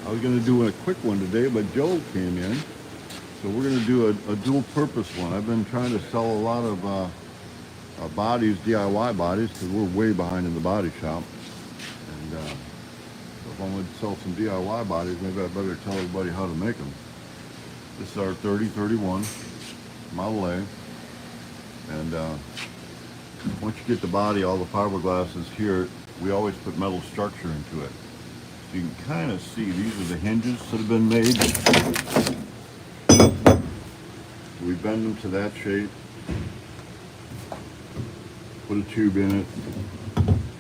I was going to do a quick one today, but Joe came in. So we're going to do a dual purpose one. I've been trying to sell a lot of bodies, DIY bodies, because we're way behind in the body shop. And so if I'm going to sell some DIY bodies, maybe I better tell everybody how to make them. This is our 3031 Model A. And once you get the body, all the fiberglass is here. We always put metal structure into it. So you can kind of see these are the hinges that have been made. We bend them to that shape. Put a tube in it.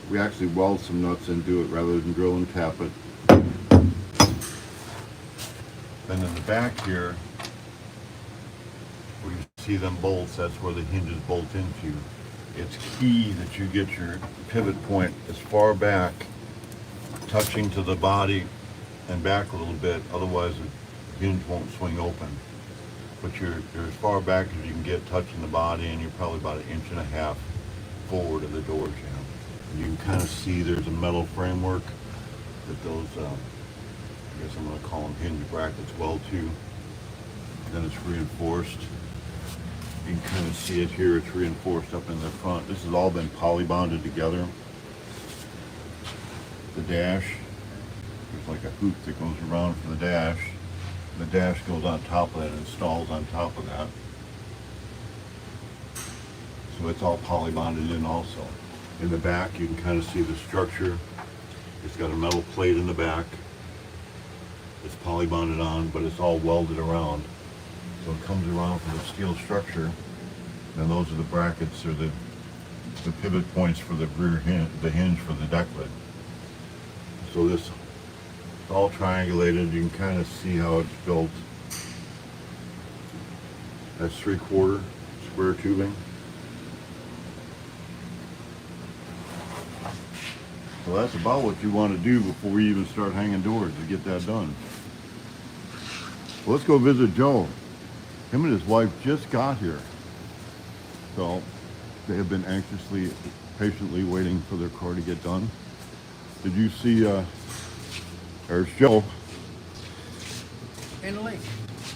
We actually weld some nuts into it rather than drill and tap it. Then in the back here, where you see them bolts, that's where the hinges bolt into. It's key that you get your pivot point as far back, touching to the body and back a little bit, otherwise the hinge won't swing open. But you're as far back as you can get touching the body, and you're probably about 1.5 inches forward of the door jamb. And you can kind of see there's a metal framework that those, I guess I'm going to call them hinge brackets, weld to. Then it's reinforced. You can kind of see it here, it's reinforced up in the front. This has all been poly bonded together. The dash, there's like a hoop that goes around for the dash. The dash goes on top of that and installs on top of that. So it's all poly bonded in also. In the back, you can kind of see the structure. It's got a metal plate in the back. It's poly bonded on, but it's all welded around. So it comes around from the steel structure. And those are the brackets, or the pivot points for the rear hinge, the hinge for the deck lid. So this is all triangulated. You can kind of see how it's built. That's 3/4 square tubing. So that's about what you want to do before we even start hanging doors to get that done. Well, let's go visit Joe. Him and his wife just got here. So they have been anxiously, patiently waiting for their car to get done. Did you see, there's Joe. And Elaine.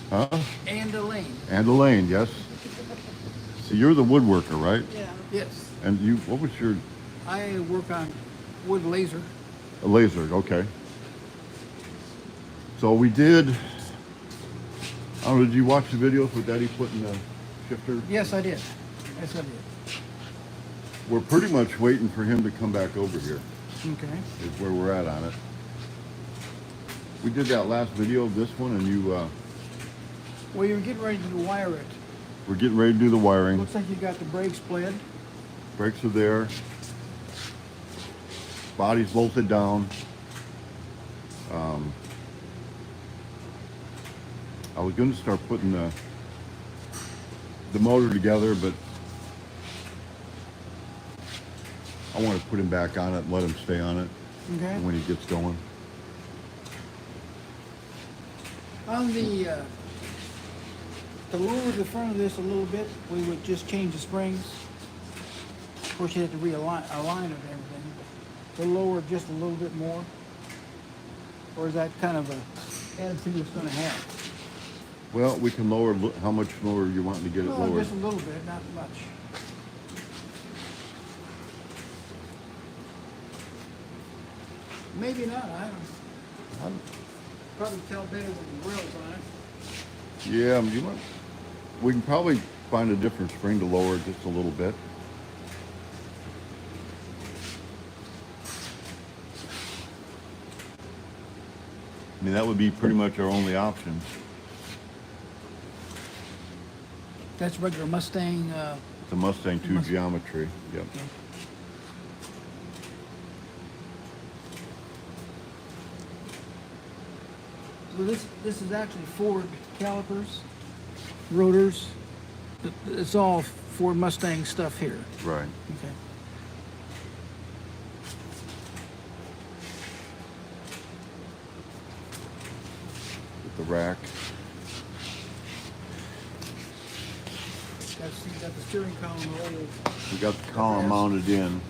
Huh? And Elaine. And Elaine, yes. So you're the woodworker, right? Yeah. Yes. And you, what was your? I work on wood laser. A laser, okay. So we did, I don't know, did you watch the videos with Daddy putting the shifter? Yes, I did. Yes, I did. We're pretty much waiting for him to come back over here, Okay. is where we're at on it. We did that last video of this one, and you, Well, you're getting ready to wire it. we're getting ready to do the wiring. Looks like you got the brakes pled. Brakes are there. Body's bolted down. I was going to start putting the motor together, but I want to put him back on it and let him stay on it Okay. when he gets going. On the to lower the front of this a little bit, we would just change the springs. Of course, you have to align it and everything. To lower it just a little bit more, or is that kind of a attitude it's going to have? Well, we can lower, how much lower you want to get it Well, lowered? just a little bit, not much. Maybe not. I don't. Probably tell better with the grills on it. Yeah, you want, we can probably find a different spring to lower it just a little bit. I mean, that would be pretty much our only option. That's regular Mustang. It's a Mustang 2 geometry. Yep. Okay. So this is actually Ford calipers, rotors. It's all Ford Mustang stuff here. Right. Okay. With the rack. Got the steering column rolled. We got the column mounted in.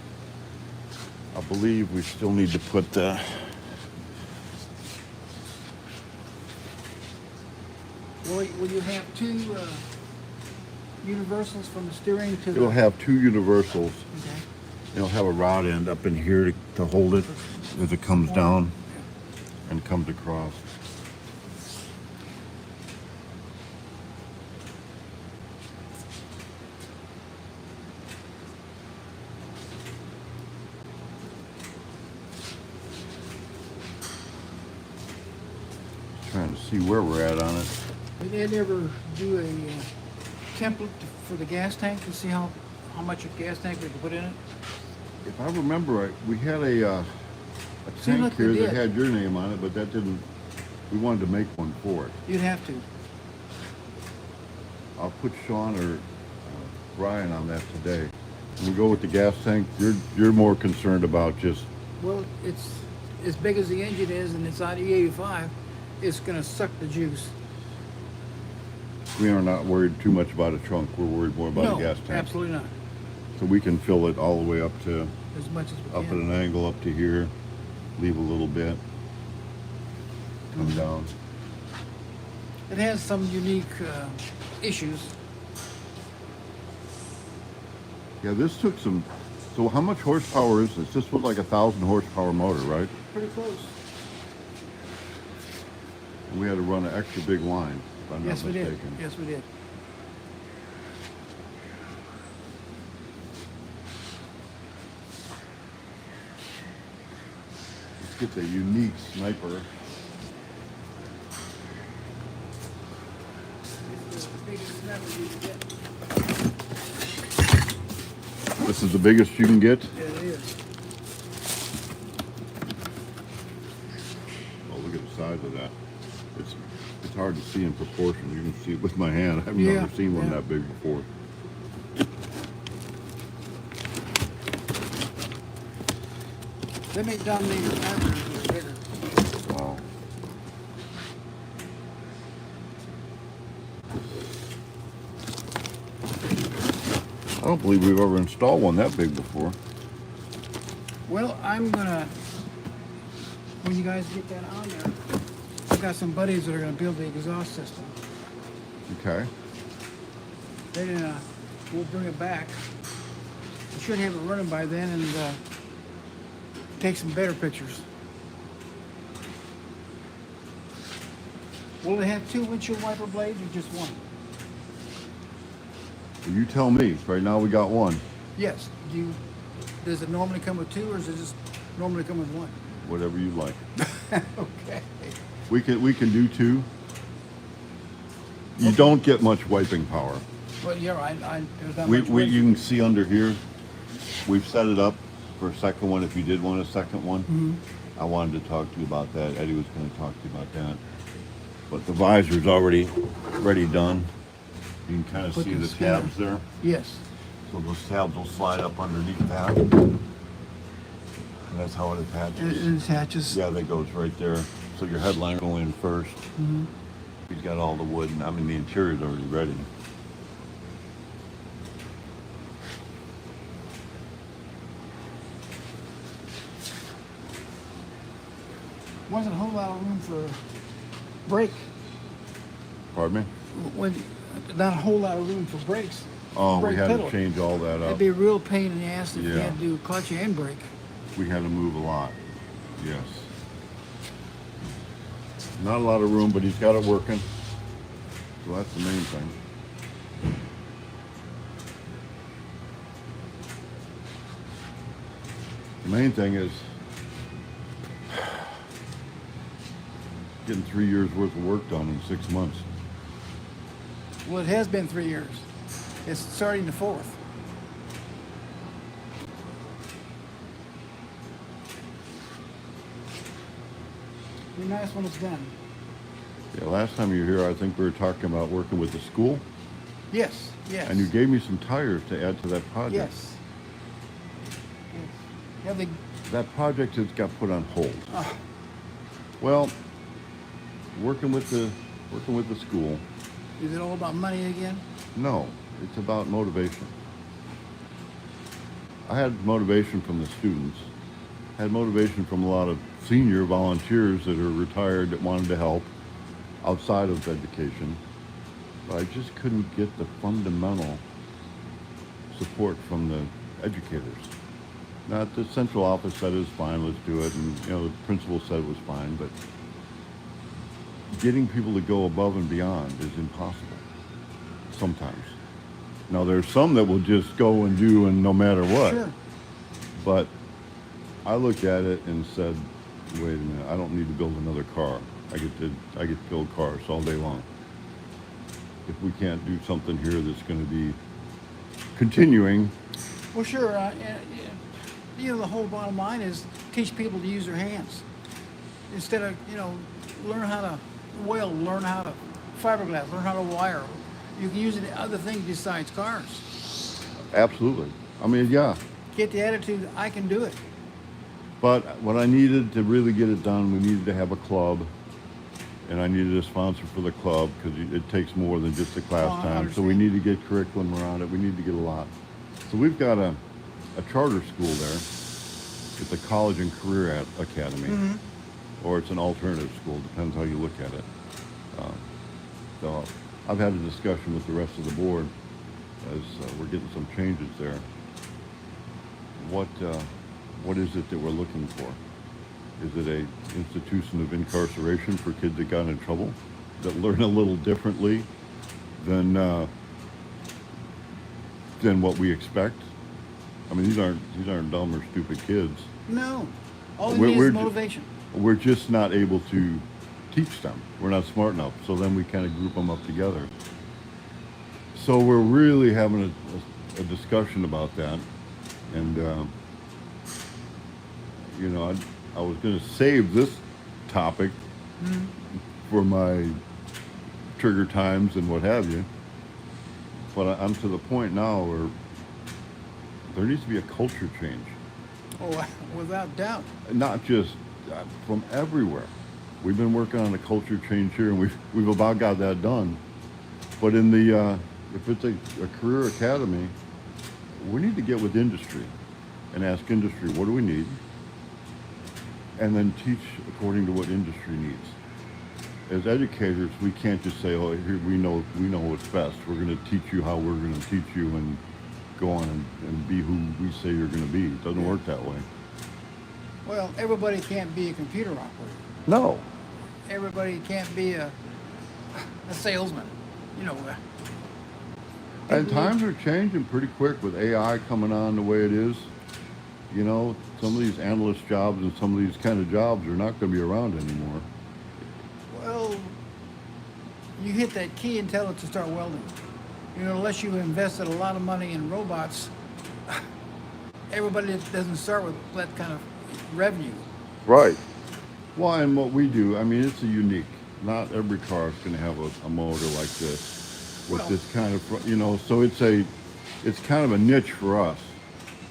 I believe we still need to put the Will you have two universals from the steering to the? It'll have two universals. Okay. It'll have a rod end up in here to hold it as it comes down and comes across. Trying to see where we're at on it. Did Ed ever do a template for the gas tank to see how much a gas tank we could put in it? If I remember right, we had a Seemed tank like we here that did. had your name on it, but that didn't, we wanted to make one for it. You'd have to. I'll put Sean or Brian on that today. When we go with the gas tank, you're more concerned about just, Well, it's as big as the engine is, and it's on E85. It's gonna suck the juice. we are not worried too much about a trunk. We're worried more about No, a gas tank. absolutely not. So we can fill it all the way up to, As much as we up at can. an angle up to here, leave a little bit, come down. It has some unique issues. Yeah, this took some, so how much horsepower is this? This was like 1,000 horsepower motor, right? Pretty close. And we had to run an extra big line, if I'm not Yes, we did. mistaken. Yes, we did. Let's get the unique sniper. It's the biggest snapper you can get. This is the biggest you can get. Yeah, it is. Oh, look at the size of that. It's hard to see in proportion. You can see it with my hand. I've Yeah, never seen one yeah. that big before. They make Dominator snipers that are bigger. Wow. I don't believe we've ever installed one that big before. Well, I'm gonna, when you guys get that on there, I've got some buddies that are gonna build the exhaust system. Okay. Then we'll bring it back. We should have it running by then and take some better pictures. Will it have two windshield wiper blades or just one? You tell me. Right now we got one. Yes. Does it normally come with two or does it just normally come with one? Whatever you like. Okay. We can do two. You don't get much wiping power. Well, you're right. There's not much You wind. can see under here. We've set it up for a second one. If you did want a second one, Mhm. I wanted to talk to you about that. Eddie was going to talk to you about that. But the visor's already ready done. You can kind of Put see the the spinner. tabs there. Yes. So those tabs will slide up underneath that. And that's how it It attaches. attaches. Yeah, that goes right there. So your headliner will go in first. Mhm. He's got all the wood, and I mean the interior's already ready. Wasn't a whole lot of room for brake. Pardon me? Not a whole lot of room for brakes. Oh, we Brake had pedal. to change all that That'd up. be a real pain in the ass if you Yeah. had to do clutch and brake. We had to move a lot. Yes. Not a lot of room, but he's got it working. So that's the main thing. The main thing is getting 3 years worth of work done in 6 months. Well, it has been 3 years. It's starting the fourth. Be nice when it's done. Yeah, last time you were here, I think we were talking about working with the school, Yes, yes. and you gave me some tires to add to that project. Yes. Have they? That project has got put on hold. Oh, Well, working with the school, is it all about money again? no, it's about motivation. I had motivation from the students, had motivation from a lot of senior volunteers that are retired that wanted to help outside of education. but I just couldn't get the fundamental support from the educators. Not the central office said it was fine, let's do it, and the principal said it was fine, but getting people to go above and beyond is impossible sometimes. Now there's some that will just go and do and no matter what. Sure. But I looked at it and said, wait a minute, I don't need to build another car. I get to build cars all day long. If we can't do something here that's going to be continuing. Well, sure. The whole bottom line is teach people to use their hands instead of learn how to weld, learn how to fiberglass, learn how to wire. You can use it in other things besides cars. Absolutely. I mean, yeah. Get the attitude, I can do it. But what I needed to really get it done, we needed to have a club, and I needed a sponsor for the club because it takes more than just the class time. So we need to get curriculum around it. We need to get a lot. So we've got a charter school there. It's a college and career academy, or it's an alternative school, depends how you look at it. So I've had a discussion with the rest of the board as we're getting some changes there. What is it that we're looking for? Is it a institution of incarceration for kids that got in trouble, that learn a little differently than what we expect? I mean, these aren't dumb or stupid kids. No, all they need is motivation. We're just not able to teach them. We're not smart enough. So then we kind of group them up together. So we're really having a discussion about that, and I was going to save this topic for my trigger times and what have you, but I'm to the point now where there needs to be a culture change. Oh, without doubt. Not just from everywhere. We've been working on a culture change here, and we've about got that done. But in the if it's a career academy, we need to get with industry and ask industry, what do we need? And then teach according to what industry needs. As educators, we can't just say, oh, here we know what's best. We're going to teach you how we're going to teach you and go on and be who we say you're going to be. It doesn't work that way. Well, everybody can't be a computer operator. No. Everybody can't be a salesman. And times are changing pretty quick with AI coming on the way it is. Some of these analyst jobs and some of these kind of jobs are not going to be around anymore. Well, you hit that key and tell it to start welding. Unless you invested a lot of money in robots, everybody doesn't start with that kind of revenue. Right. Well, and what we do, I mean, it's a unique. Not every car is going to have a motor like this with this kind of, so it's kind of a niche for us.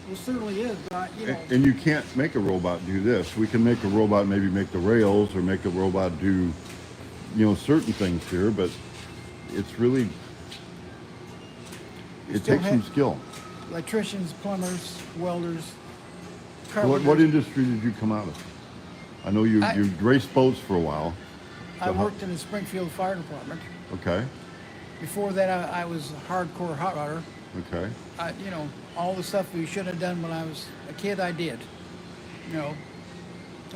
Well, it certainly is, but And you can't make a robot do this. We can make a robot maybe make the rails or make a robot do, certain things here, but it's really, it takes some skill. Electricians, plumbers, welders, What industry did you come out of? I know you raced boats for a while. I worked in the Springfield Fire Department. Okay. Before that, I was a hardcore hot rodder. Okay. All the stuff we should have done when I was a kid, I did.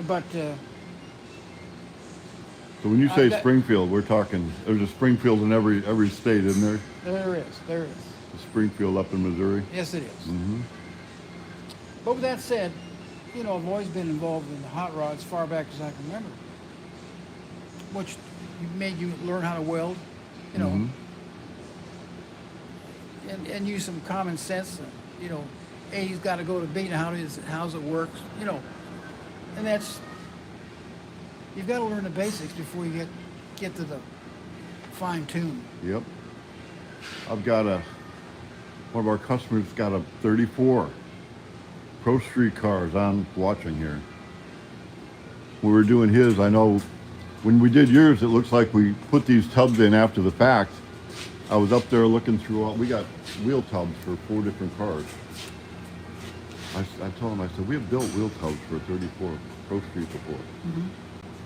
But so when you say Springfield, we're talking. There's a Springfield in every state, isn't there? There is. A Springfield up in Missouri. Yes, it is. Mm-hmm. But with that said, I've always been involved in the hot rods as far back as I can remember, which made you learn how to weld, Mm-hmm. and use some common sense. A's got to go to B, how's it works, and that's, you've got to learn the basics before you get to the fine tune. Yep. I've got one of our customers got a 34 Pro Street cars on watching here. When we were doing his, I know when we did yours, it looks like we put these tubs in after the fact. I was up there looking through we got wheel tubs for 4 different cars. I told him, I said, we have built wheel tubs for a 34 Pro Street before. Mm-hmm.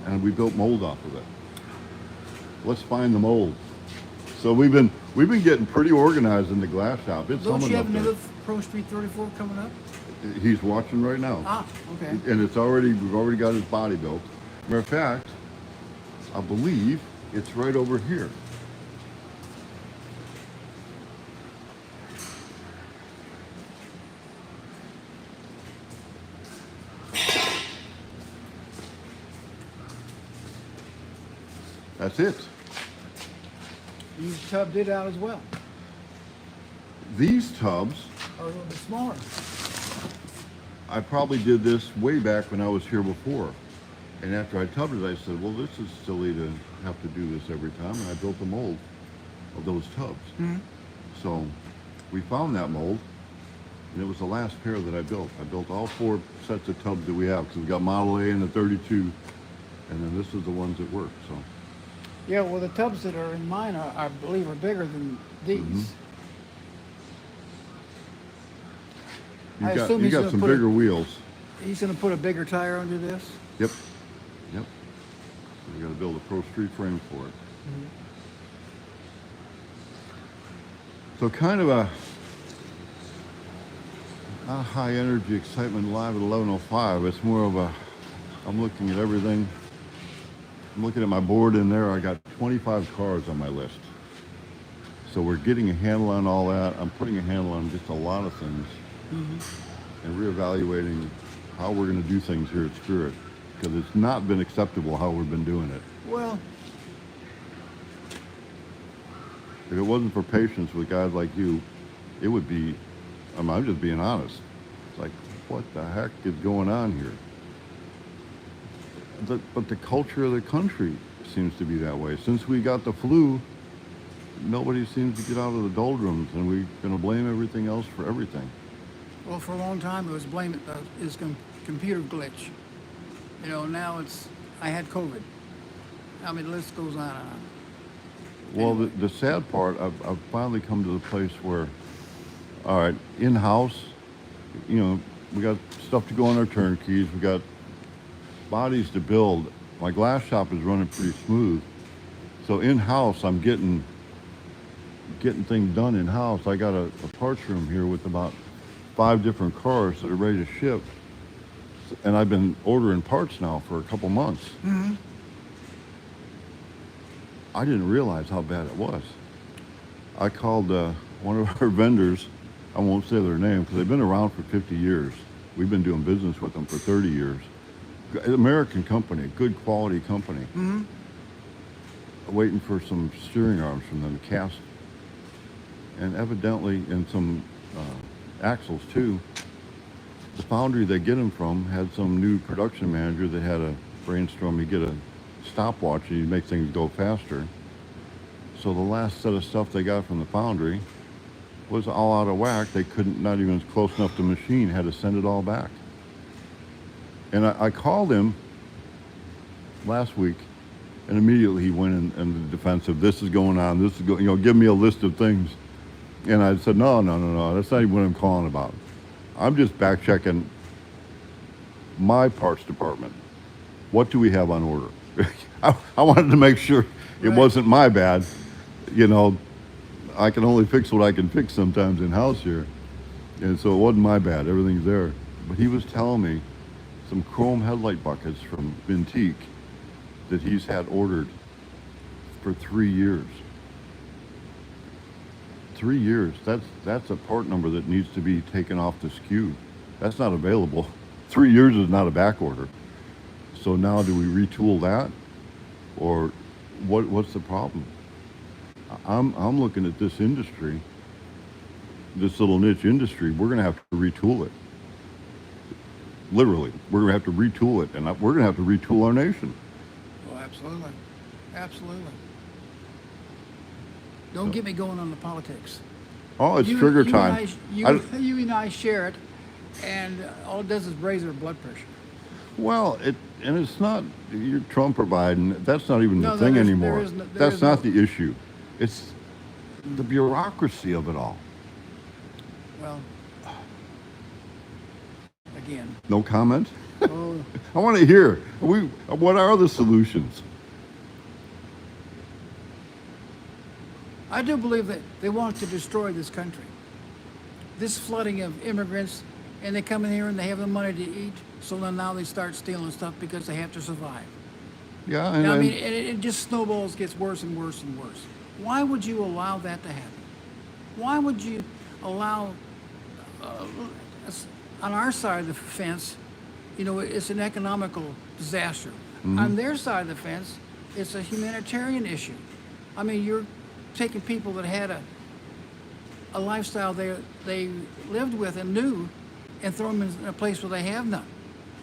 And we built mold off of it. Let's find the mold. So we've been getting pretty organized in the glass shop. It's Don't humming you up have there. another Pro Street 34 coming up? He's watching right now. Ah, okay. And we've already got his body built. Matter of fact, I believe it's right over here. That's it. You tubbed it out as well. These tubs, Or a little bit smaller. I probably did this way back when I was here before. And after I tubbed it, I said, well, this is silly to have to do this every time. And I built a mold of those tubs. Mm-hmm. So we found that mold, and it was the last pair that I built. I built all 4 sets of tubs that we have, because we got Model A and the 32, and then this is the ones that work. So Yeah, well, the tubs that are in mine are, I believe, are bigger than these. Mhm. I you assume got he's gonna some put a- bigger wheels. He's going to put a bigger tire under this. Yep. Yep. We got to build a Pro Street frame for it. So kind of a not high energy excitement live at 11:05. It's more of a, I'm looking at everything. I'm looking at my board in there. I got 25 cars on my list. So we're getting a handle on all that. I'm putting a handle on just a lot of things and reevaluating how we're going to do things here at Spirit, because it's not been acceptable how we've been doing it. Well, If it wasn't for patience with guys like you, it would be, I'm just being honest. It's like, what the heck is going on here? But the culture of the country seems to be that way. Since we got the flu, nobody seems to get out of the doldrums, and we're going to blame everything else for everything. well, for a long time it was blamed his computer glitch. You know, now it's I had COVID. I mean, the list goes on and on. Well, Anyway. the sad part, I've finally come to the place where, all right, in-house, you know, we got stuff to go on our turnkeys, we got bodies to build. My glass shop is running pretty smooth. So in-house, I'm getting things done in-house. I got a parts room here with about 5 different cars that are ready to ship. And I've been ordering parts now for a couple months. Mm-hmm. I didn't realize how bad it was. I called one of our vendors. I won't say their name because they've been around for 50 years. We've been doing business with them for 30 years. American company, good quality company. Mm-hmm. Waiting for some steering arms from them, cast, and evidently, and some axles too. The foundry they get them from had some new production manager that had a brainstorm. You get a stopwatch and you make things go faster. So the last set of stuff they got from the foundry was all out of whack. They couldn't, not even close enough to machine, had to send it all back. And I called him last week, and immediately he went in the defensive. This is going on. This is going. You know, give me a list of things. And I said, no. That's not even what I'm calling about. I'm just back checking my parts department. What do we have on order? I wanted to make sure it Right. wasn't my bad. You know, I can only fix what I can fix sometimes in house here, and so it wasn't my bad. Everything's there. But he was telling me some chrome headlight buckets from Vintique that he's had ordered for 3 years. 3 years. That's a part number that needs to be taken off the SKU. That's not available. 3 years is not a back order. So now do we retool that, or what's the problem? I'm looking at this industry, this little niche industry. We're going to have to retool it. Literally, we're going to have to retool it, and we're going to have to retool our nation. Oh, absolutely. Absolutely. Don't get me going on the politics. Oh, it's trigger time. And you and I share it, and all it does is raise our blood pressure. Well, it's not you're Trump or Biden. That's not even No, the thing there is- anymore. there is no- there That's is not no- the issue. It's the bureaucracy of it all. Well, again, No comment? oh, I want to hear. What are the solutions? I do believe that they want to destroy this country. This flooding of immigrants, and they come in here and they have the money to eat, so then now they start stealing stuff because they have to survive. Yeah, I mean, it just snowballs, gets worse and worse and worse. Why would you allow that to happen? Why would you allow, on our side of the fence, you know, it's an economical disaster. On their side of the fence, it's a humanitarian issue. I mean, you're taking people that had a lifestyle they lived with and knew, and throw them in a place where they have none.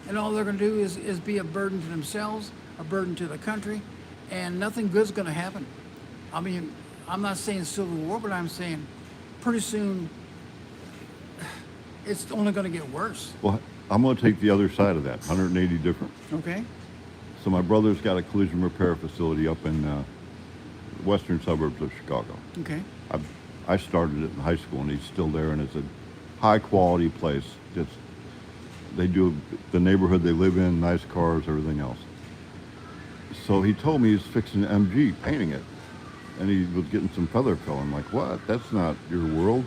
And all they're going to do is be a burden to themselves, a burden to the country, and nothing good's going to happen. I mean, I'm not saying civil war, but I'm saying pretty soon it's only going to get worse. well, I'm going to take the other side of that, 180 different. Okay? So my brother's got a collision repair facility up in western suburbs of Chicago. Okay. I started it in high school, and he's still there, and it's a high quality place. They do the neighborhood they live in, nice cars, everything else. So he told me he's fixing an MG, painting it, and he was getting some feather fill. I'm like, what? That's not your world.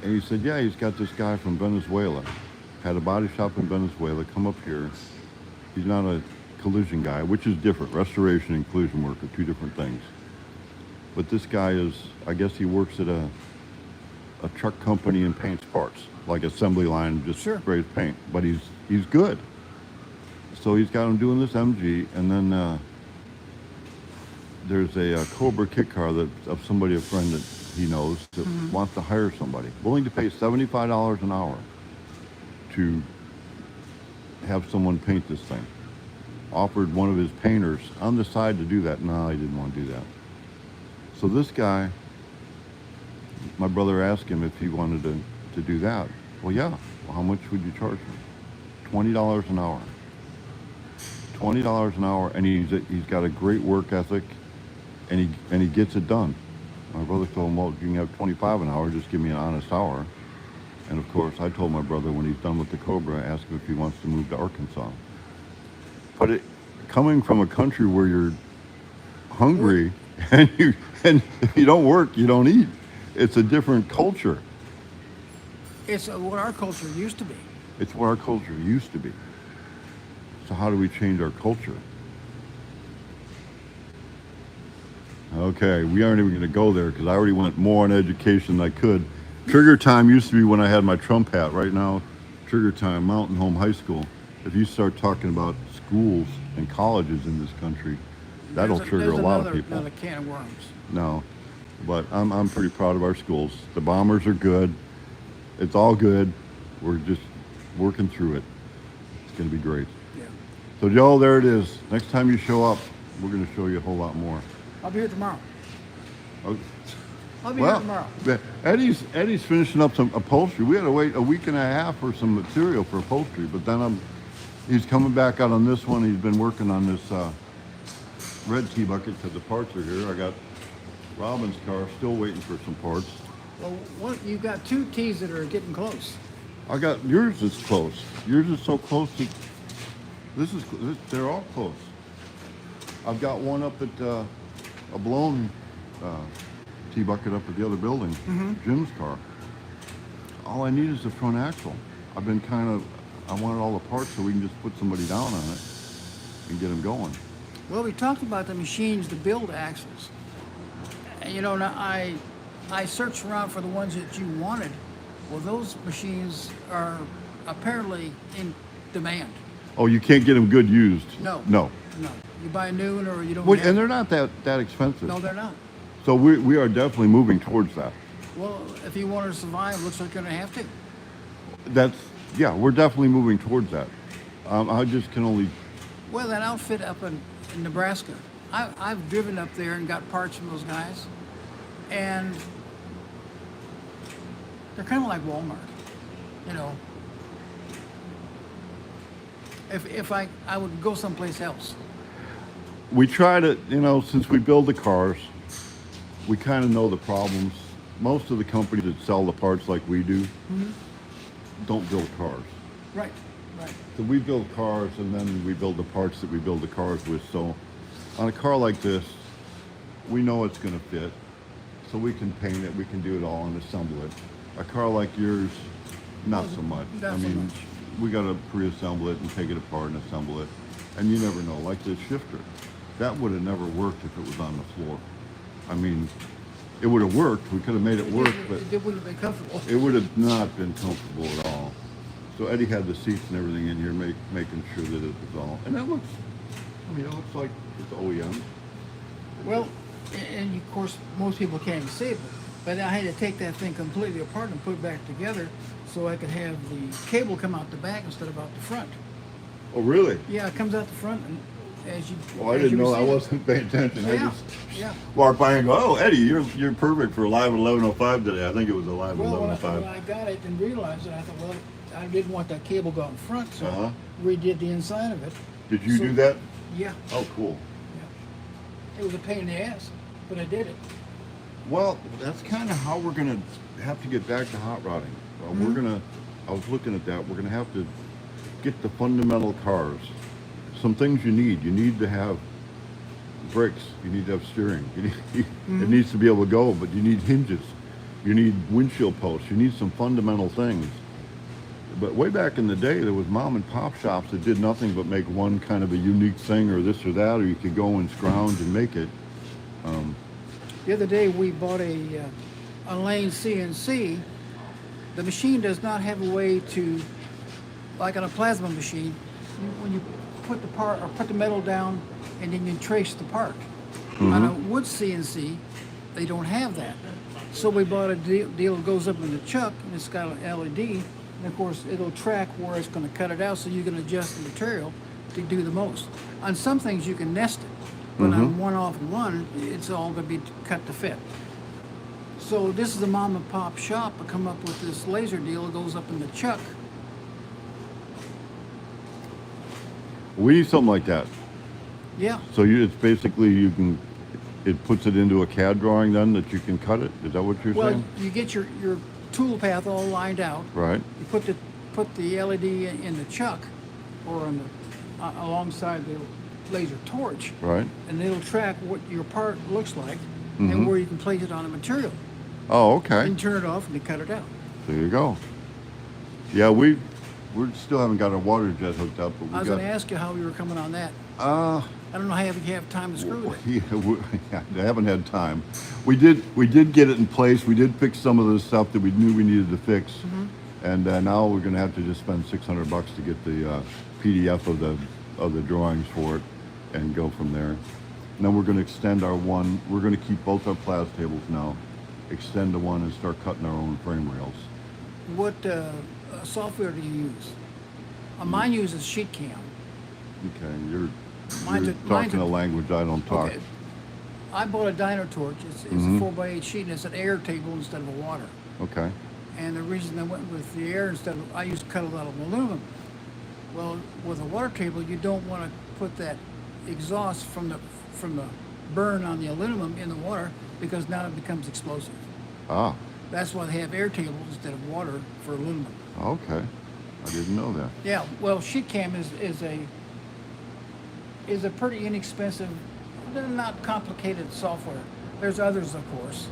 And he said, yeah, he's got this guy from Venezuela, had a body shop in Venezuela, come up here. He's not a collision guy, which is different. Restoration and collision work are two different things. But this guy is, I guess he works at a truck company and paints parts, like assembly line, just Sure. sprays paint. But he's good. So he's got him doing this MG, and then there's a Cobra kit car that of somebody, a friend that he knows, that wants to hire somebody, willing to pay $75 an hour to have someone paint this thing. Offered one of his painters on the side to do that. No, he didn't want to do that. So this guy, my brother asked him if he wanted to do that. Well, yeah. Well, how much would you charge me? $20 an hour. $20 an hour, and he's got a great work ethic, and he gets it done. My brother told him, well, you can have 25 an hour, just give me an honest hour. And of course, I told my brother when he's done with the Cobra, ask him if he wants to move to Arkansas. But coming from a country where you're hungry and if you don't work, you don't eat. It's a different culture. It's what our culture used to be. It's what our culture used to be. So how do we change our culture? Okay, we aren't even going to go there because I already went more on education than I could. Trigger time used to be when I had my Trump hat. Right now, trigger time, Mountain Home High School. If you start talking about schools and colleges in this country, that'll trigger a lot of people. Another can of worms. No, but I'm pretty proud of our schools. The Bombers are good. It's all good. We're just working through it. It's going to be great. Yeah. So Joe, there it is. Next time you show up, we're going to show you a whole lot more. I'll be here tomorrow. Okay. I'll be here tomorrow. Eddie's finishing up some upholstery. We had to wait a week and a half for some material for upholstery, but then he's coming back out on this one. He's been working on this red tea bucket because the parts are here. I got Robin's car still waiting for some parts. Well, you've got two teas that are getting close. I got yours is close. Yours is so close to they're all close. I've got one up at a blown tea bucket up at the other building, Jim's car. All I need is the front axle. I wanted all the parts so we can just put somebody down on it and get them going. Well, we talked about the machines to build axles. And, you know, now I searched around for the ones that you wanted. Well, those machines are apparently in demand. Oh, you can't get them good used? No. No. No. You buy a new one or you don't Well, have and they're not that expensive. No, they're not. So we are definitely moving towards that. Well, if you want to survive, looks like you're going to have to. We're definitely moving towards that. I just can only... Well, that outfit up in Nebraska, I've driven up there and got parts from those guys, and they're kind of like Walmart, you know. If I would go someplace else. We try to, since we build the cars, we kind of know the problems. Most of the companies that sell the parts like we do don't build cars. Right. So we build cars, and then we build the parts that we build the cars with. So on a car like this, we know it's going to fit, so we can paint it, we can do it all and assemble it. A car like yours, not so much. Not I so mean, much. we got to pre-assemble it and take it apart and assemble it, and you never know. Like this shifter, that would have never worked if it was on the floor. I mean, it would have worked. We could have made it work, but It wouldn't have been comfortable. it would have not been comfortable at all. So Eddie had the seats and everything in here, making sure that it was all. And that looks, I mean, it looks like it's OEM. Well, and of course, most people can't even see it, but I had to take that thing completely apart and put it back together so I could have the cable come out the back instead of out the front. Oh, really? Yeah, it comes out the front, and as you. Oh, I as didn't you know. I receive it- wasn't paying attention. I Yeah, just yeah. walked by and go, "Oh, Eddie, you're perfect for Live at 11:05 today." I think it was a Live at Well, when 11:05. I got it and realized it, I thought, well, I didn't want that cable going in front, so Uh-huh. I redid the inside of it. Did you So- do that? Yeah, Oh, cool. yeah. It was a pain in the ass, but I did it. Well, that's kind of how we're gonna have to get back to hot rodding. We're gonna. I was looking at that. We're gonna have to get the fundamental cars. Some things you need. You need to have brakes. You need to have steering. You need, It needs to be able to go, but you need hinges. You need windshield posts. You need some fundamental things. But way back in the day, there was mom and pop shops that did nothing but make one kind of a unique thing, or this or that, or you could go and scrounge and make it. The other day, we bought a Lane CNC. The machine does not have a way to, like on a plasma machine, when you put the part or put the metal down and then you trace the part. On a wood CNC, they don't have that. So we bought a deal that goes up in the chuck, and it's got an LED, and of course it'll track where it's going to cut it out, so you can adjust the material to do the most. On some things you can nest it, but on one off one, it's all going to be cut to fit. So this is a mom and pop shop that come up with this laser deal that goes up in the chuck. We need something like that. Yeah, So it's basically it puts it into a CAD drawing then that you can cut it. Is that what you're well, saying? you get your tool path all lined out. Right. You put the LED in the chuck or on the alongside the laser torch, Right. and it'll track what your part looks like and where you can place it on the material. Oh, okay. And turn it off and you cut it out. There you go. Yeah, we still haven't got our water jet hooked up, but we I was got. going to ask you how you were coming on that. Uh, I don't know how you have time to screw it. yeah, I haven't had time. We did get it in place. We did fix some of the stuff that we knew we needed to fix, and now we're going to have to just spend $600 to get the PDF of the drawings for it, and go from there. And then we're going to extend our one. We're going to keep both our plas tables now, extend the one, and start cutting our own frame rails. What software do you use? Mine uses SheetCam. Okay, you're Mine's talking a- a language I don't talk. Okay. I bought a Dyno torch. It's a 4x8 sheet, and it's an air table instead of a water. Okay. And the reason I went with the air instead of, I used to cut a lot of aluminum. Well, with a water table, you don't want to put that exhaust from the burn on the aluminum in the water, because now it becomes explosive. Ah, That's why they have air tables instead of water for aluminum. okay. I didn't know that. Yeah, well, SheetCam is a pretty inexpensive, they're not complicated software. There's others, of course,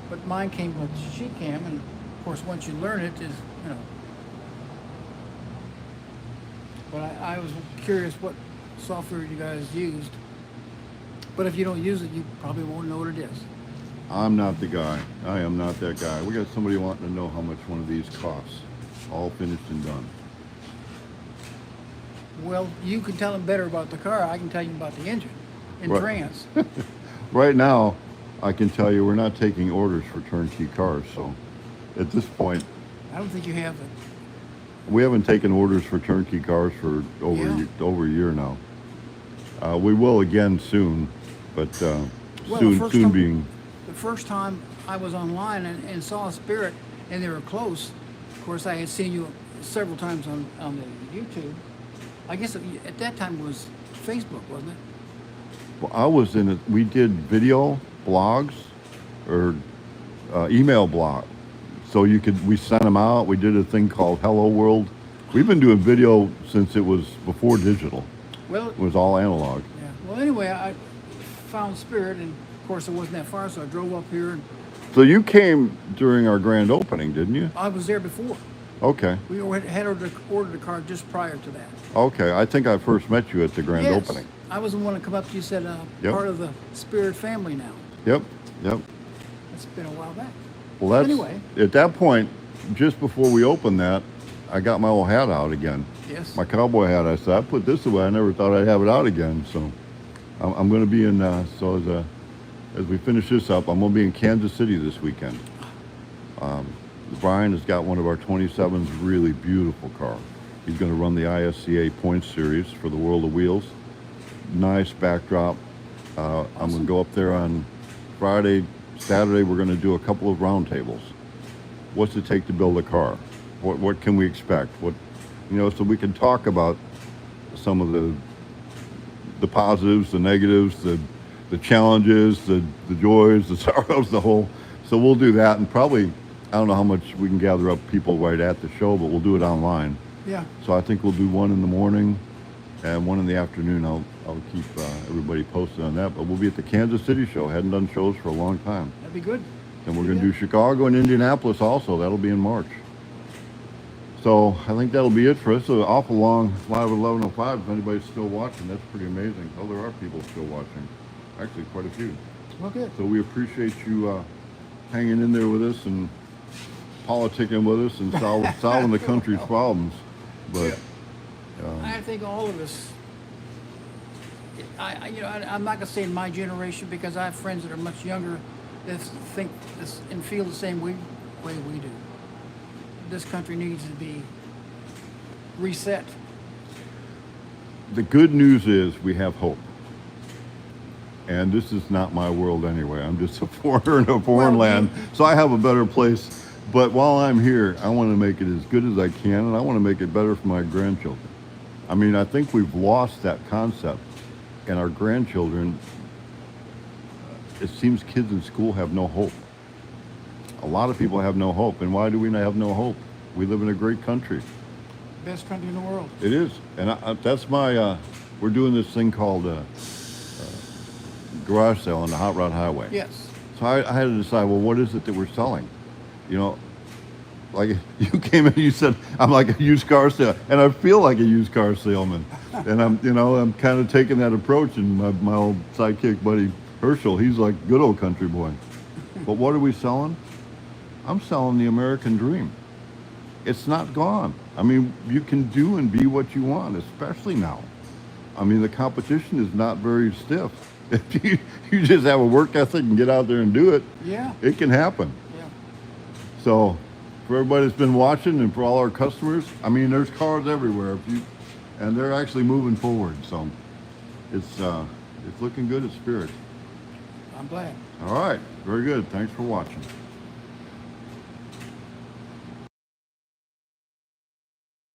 but mine came with SheetCam, and of course, once you learn it, is you know. But I was curious what software you guys used. But if you don't use it, you probably won't know what it is. I'm not the guy. I am not that guy. We got somebody wanting to know how much one of these costs. All finished and done. Well, you can tell them better about the car. I can tell you about the engine and Right. trans. Right now, I can tell you we're not taking orders for turnkey cars. So at this point, I don't think you have it. we haven't taken orders for turnkey cars for over a year now. We will again soon, but Well, soon being. The first time I was online and saw a Spirit, and they were close. Of course, I had seen you several times on the YouTube. I guess at that time it was Facebook, wasn't it? Well, I was in it. We did video blogs or email blog, so we sent them out. We did a thing called Hello World. We've been doing video since it was before digital. Well, It was all analog. yeah. Well, anyway, I found Spirit, and of course, it wasn't that far, so I drove up here, and So you came during our grand opening, didn't you? I was there before. Okay. We had ordered a car just prior to that. Okay. I think I first met you at the grand Yes. opening. I was the one to come up to you, said, Yep. part of the Spirit family now. Yep. Yep. That's been a while back. Well, that's Anyway. at that point, just before we opened that, I got my old hat out again. Yes. My cowboy hat. I said, I put this away. I never thought I'd have it out again. So I'm going to be in, as we finish this up, I'm going to be in Kansas City this weekend. Brian has got one of our 27s, really beautiful car. He's going to run the ISCA Points Series for the World of Wheels. Nice backdrop. I'm going to go up there on Friday, Saturday. We're going to do a couple of roundtables. What's it take to build a car? What can we expect? So we can talk about some of the positives, the negatives, the challenges, the joys, the sorrows, the whole. So we'll do that, and probably, I don't know how much we can gather up people right at the show, but we'll do it online. Yeah. So I think we'll do one in the morning and one in the afternoon. I'll keep everybody posted on that. But we'll be at the Kansas City show. Hadn't done shows for a long time. That'd be good. And we're going to do Chicago and Indianapolis also. That'll be in March. So I think that'll be it for us. So awful long live at 11:05. If anybody's still watching, that's pretty amazing. Oh, there are people still watching. Actually, quite a few. Well, good. So we appreciate you hanging in there with us and politicking with us and solving the country's problems. But I think all of us. I'm not gonna say in my generation, because I have friends that are much younger that think this and feel the same way we do. This country needs to be reset. the good news is we have hope. And this is not my world anyway. I'm just a foreigner in a foreign land, so I have a better place. But while I'm here, I want to make it as good as I can, and I want to make it better for my grandchildren. I mean, I think we've lost that concept, and our grandchildren, it seems kids in school have no hope. A lot of people have no hope, and why do we have no hope? We live in a great country. Best country in the world. It is, and that's my, we're doing this thing called garage sale on the Hot Rod Highway. Yes. So I had to decide, well, what is it that we're selling? You know, like you came in and you said, I'm like a used car salesman, and I feel like a used car salesman. And I'm kind of taking that approach, and my old sidekick buddy Herschel, he's like good old country boy. But what are we selling? I'm selling the American dream. It's not gone. I mean, you can do and be what you want, especially now. I mean, the competition is not very stiff. If you just have a work ethic and get out there and do it, Yeah. it can happen. Yeah. So, for everybody that's been watching and for all our customers, I mean, there's cars everywhere, and they're actually moving forward. So, it's looking good at Spirit. I'm glad. All right, very good. Thanks for watching.